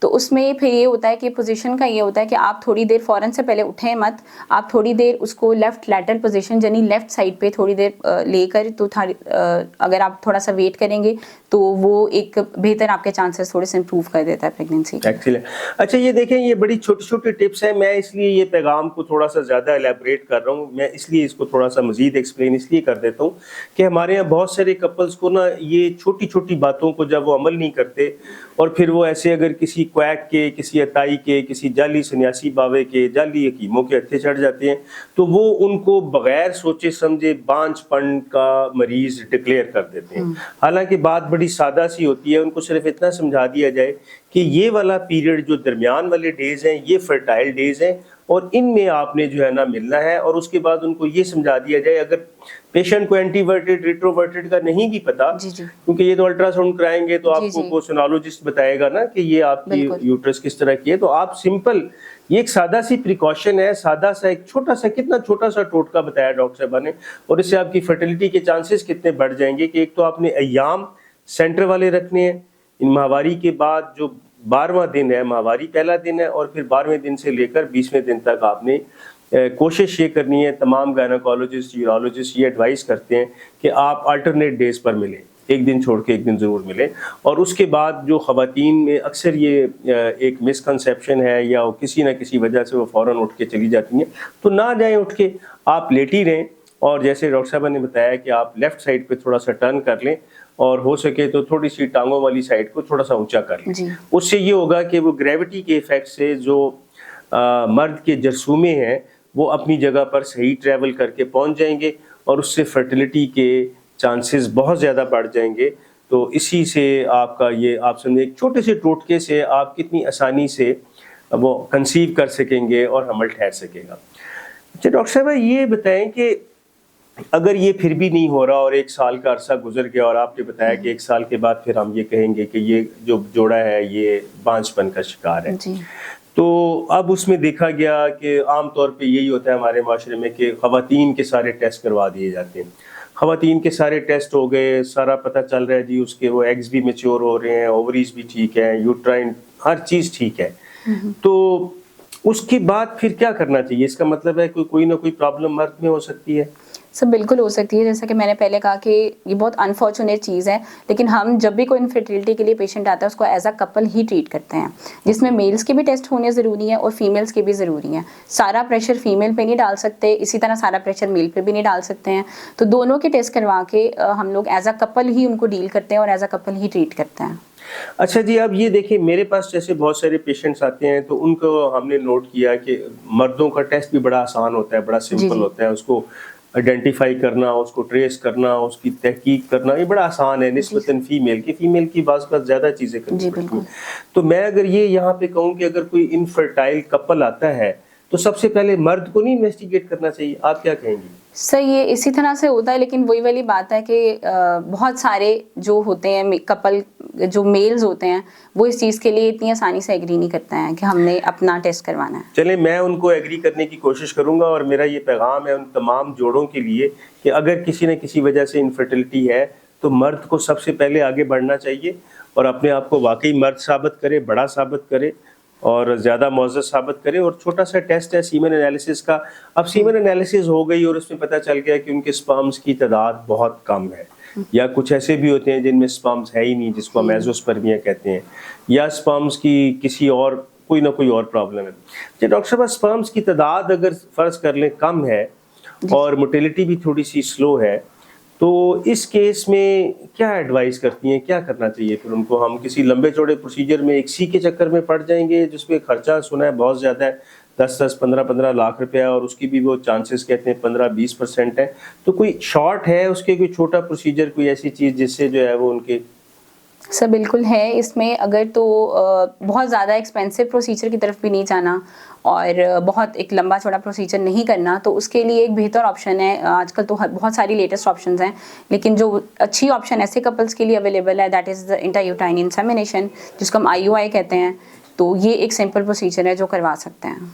तो उसमें फिर ये होता है कि पोजीशन का ये होता है कि आप थोड़ी देर फ़ौरन से पहले उठें मत, आप थोड़ी देर उसको लेफ़्ट लैटरल पोजीशन यानी लेफ़्ट साइड पे थोड़ी देर लेकर तो अगर आप थोड़ा सा वेट करेंगे तो वो एक बेहतर आपके चांसेस थोड़े से इम्प्रूव कर देता है प्रेगनेंसी। एक्सीलेंट। अच्छा ये देखें, ये बड़ी छोटी-छोटी टिप्स हैं, मैं इसलिए ये पैगाम को थोड़ा-सा ज़्यादा एलैबोरेट कर रहा हूँ, मैं इसलिए इसको थोड़ा-सा मज़ीद एक्सप्लेन इसलिए कर देता हूँ कि हमारे यहाँ बहुत सारे कपल्स को ना ये छोटी-छोटी बातों को जब वो अमल नहीं करते और फिर वो ऐसे अगर किसी क्वैक के, किसी अताई के, किसी जाली सन्यासी बावे के, जाली हकीमों के हत्थे चढ़ जाते हैं, तो वो उनको बगैर सोचे समझे बांझपन का मरीज़ डिक्लेयर कर देते हैं। हालाँकि बात बड़ी सादा सी होती है, उनको सिर्फ इतना समझा दिया जाए कि ये वाला पीरियड जो दरमियान वाले डेज़ हैं ये फर्टाइल डेज़ हैं और इनमें आपने जो है ना मिलना है, और उसके बाद उनको ये समझा दिया जाए, अगर पेशेंट को एंटीवर्टेड रेट्रोवर्टेड का नहीं भी पता, क्योंकि ये तो अल्ट्रासाउंड कराएंगे तो आपको वो सोनोलॉजिस्ट बताएगा ना कि ये आपकी यूट्रस किस तरह की है, तो आप सिंपल ये एक सादा सी प्रिकॉशन है, सादा सा एक छोटा सा, कितना छोटा सा टोटका बताया डॉक्टर साहबा ने, और इससे आपकी फर्टिलिटी के चांसेस कितने बढ़ जाएंगे कि एक तो आपने अय्याम सेंटर वाले रखने हैं, इन माहवारी के बाद जो 12वां दिन है, माहवारी पहला दिन है, और फिर 12वें दिन से लेकर 20वें दिन तक आपने कोशिश ये करनी है, तमाम गायनोकोलॉजिस्ट यूरोलॉजिस्ट ये एडवाइस करते हैं कि आप अल्टरनेट डेज पर मिलें, एक दिन छोड़ के एक दिन ज़रूर मिलें। और उसके बाद जो ख़वातीन में अक्सर ये एक मिसकंसेप्शन है या किसी न किसी वजह से वो फ़ौरन उठ के चली जाती हैं, तो ना जाएं उठ के, आप लेटी रहें, और जैसे डॉक्टर साहब ने बताया कि आप लेफ़्ट साइड पे थोड़ा सा टर्न कर लें और हो सके तो थोड़ी सी टांगों वाली साइड को थोड़ा सा ऊंचा कर लें। उससे ये होगा कि वो ग्रेविटी के इफेक्ट से जो मर्द के जरसूमे हैं वो अपनी जगह पर सही ट्रैवल करके पहुंच जाएंगे और उससे फर्टिलिटी के चांसेस बहुत ज़्यादा बढ़ जाएंगे। तो इसी से आपका ये आप समझे एक छोटे से टोटके से आप कितनी आसानी से वो कंसीव कर सकेंगे और हमल ठहर सकेगा। अच्छा डॉक्टर साहब ये बताएं कि अगर ये फिर भी नहीं हो रहा और 1 साल का अरसा गुजर गया और आपने बताया कि 1 साल के बाद फिर हम ये कहेंगे कि ये जो जोड़ा है ये बांझपन का शिकार है, तो अब उसमें देखा गया कि आमतौर पे यही होता है हमारे माशरे में कि ख़वातीन के सारे टेस्ट करवा दिए जाते हैं। ख़वातीन के सारे टेस्ट हो गए, सारा पता चल रहा है जी उसके वो एग्स भी मैच्योर हो रहे हैं, ओवरीज भी ठीक है, यूट्राइन हर चीज़ ठीक है, तो उसके बाद फिर क्या करना चाहिए? इसका मतलब है कि कोई ना कोई प्रॉब्लम मर्द में हो सकती है। सब बिल्कुल हो सकती है, जैसा कि मैंने पहले कहा कि ये बहुत अनफॉर्चुनेट चीज़ है, लेकिन हम जब भी कोई इनफर्टिलिटी के लिए पेशेंट आता है उसको एज अ कपल ही ट्रीट करते हैं, जिसमें मेल्स के भी टेस्ट होने ज़रूरी हैं और फीमेल्स के भी ज़रूरी हैं। सारा प्रेशर फीमेल पे नहीं डाल सकते, इसी तरह सारा प्रेशर मेल पे भी नहीं डाल सकते हैं, तो दोनों के टेस्ट करवा के हम लोग एज अ कपल ही उनको डील करते हैं और एज अ कपल ही ट्रीट करते हैं। अच्छा जी, अब ये देखिए मेरे पास जैसे बहुत सारे पेशेंट्स आते हैं तो उनको हमने नोट किया कि मर्दों का टेस्ट भी बड़ा आसान होता है, बड़ा सिंपल होता है, उसको आइडेंटिफाई करना, उसको ट्रेस करना, उसकी तहकीक करना ये बड़ा आसान है निस्बतन फीमेल की बात ज़्यादा चीज़ें करनी पड़ती हैं। तो मैं अगर ये यहाँ पे कहूँ कि अगर कोई इनफर्टाइल कपल आता है तो सबसे पहले मर्द को नहीं इन्वेस्टिगेट करना चाहिए, आप क्या कहेंगी? सही है, इसी तरह से होता है, लेकिन वही वाली बात है कि बहुत सारे जो होते हैं कपल जो मेल्स होते हैं वो इस चीज़ के लिए इतनी आसानी से एग्री नहीं करते हैं कि हमने अपना टेस्ट करवाना है। चले मैं उनको एग्री करने की कोशिश करूंगा और मेरा ये पैगाम है उन तमाम जोड़ों के लिए कि अगर किसी न किसी वजह से इनफर्टिलिटी है तो मर्द को सबसे पहले आगे बढ़ना चाहिए और अपने आप को वाकई मर्द साबित करे, बड़ा साबित करे और ज़्यादा मुअज़्ज़ज़ साबित करे। और छोटा सा टेस्ट है सीमेन एनालिसिस का, अब सीमेन एनालिसिस हो गई और उसमें पता चल गया कि उनके स्पर्म्स की तादाद बहुत कम है, या कुछ ऐसे भी होते हैं जिनमें स्पर्म्स है ही नहीं, जिसको हम एज़ोस्पर्मिया कहते हैं, या स्पर्म्स की किसी और कोई ना कोई और प्रॉब्लम है। तो डॉक्टर साहब स्पर्म्स की तादाद अगर फ़र्ज़ कर लें कम है और मोटिलिटी भी थोड़ी सी स्लो है, तो इस केस में क्या एडवाइस करती हैं, क्या करना चाहिए फिर उनको? हम किसी लंबे चौड़े प्रोसीजर में एक सी के चक्कर में पड़ जाएंगे जिसमें खर्चा सुना है बहुत ज़्यादा है, 10-10, 15-15 लाख रुपया, और उसकी भी वो चांसेस कहते हैं 15-20% है, तो कोई शॉर्ट है उसके, कोई छोटा प्रोसीजर, कोई ऐसी चीज़ जिससे जो है वो उनके? सर बिल्कुल है इसमें, अगर तो बहुत ज़्यादा एक्सपेंसिव प्रोसीजर की तरफ भी नहीं जाना और बहुत एक लंबा चौड़ा प्रोसीजर नहीं करना, तो उसके लिए एक बेहतर ऑप्शन है, आजकल तो बहुत सारी लेटेस्ट ऑप्शंस हैं, लेकिन जो अच्छी ऑप्शन ऐसे कपल्स के लिए अवेलेबल है that is the intrauterine insemination, जिसको हम IUI कहते हैं। तो ये एक सिंपल प्रोसीजर है जो करवा सकते हैं।